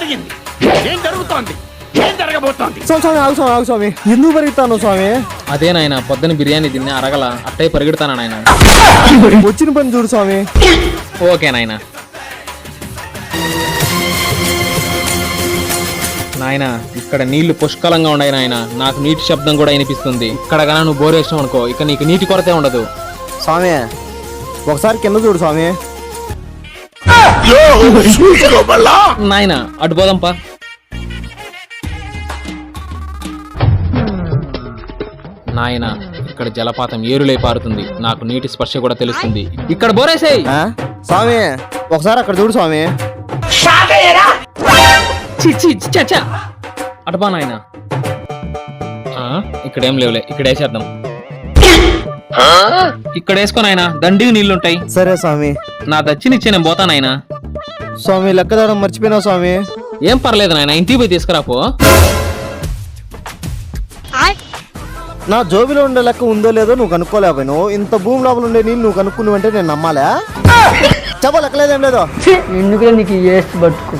జరిగింది? ఏం జరుగుతోంది? ఏం జరగబోతోంది? స్వామి ఆగు స్వామి ఆగు స్వామి, ఎందుకు పెరుగుతాను స్వామి? అదే నాయన పొద్దున బిర్యానీ తిన్నా అరగల అట్టే పరిగెడతానా నాయన. వచ్చిన పని చూడు స్వామి. ఓకే నాయన. నాయన ఇక్కడ నీళ్లు పుష్కలంగా ఉన్నాయి నాయన, నాకు నీటి శబ్దం కూడా వినిపిస్తుంది. ఇక్కడ గాన నువ్వు బోరేసావు అనుకో ఇక నీకు నీటి కొరతే ఉండదు. స్వామి ఒకసారి కింద చూడు స్వామి. నాయన అటు పోదాంపా. నాయన ఇక్కడ జలపాతం ఏరులై పారుతుంది, నాకు నీటి స్పర్శ కూడా తెలుస్తుంది. ఇక్కడ బోరేసేయ్. స్వామి ఒకసారి అక్కడ చూడు స్వామి. అటుబా నాయన. ఇక్కడేం లేవులే, ఇక్కడ వేసేద్దాం. ఇక్కడ వేసుకో నాయన, దండిగా నీళ్లుంటాయి. సరే స్వామి. నా దచ్చినిచ్చే నేను పోతా నాయన. స్వామి లెక్కదాడం మర్చిపోయినా స్వామి. ఏం పర్లేదు నాయన, ఇంటికి పోయి తీసుకురాపో. నా జోబిలో ఉండే లెక్క ఉందో లేదో నువ్వు కనుక్కోలేకపోయినావు. ఇంత భూమి లోపల ఉండే నీళ్ళు నువ్వు కనుక్కున్నావంటే నేను నమ్మాలా? చెప్ప లెక్కలేదేం లేదో. ఎందుకు నీకు బతుకు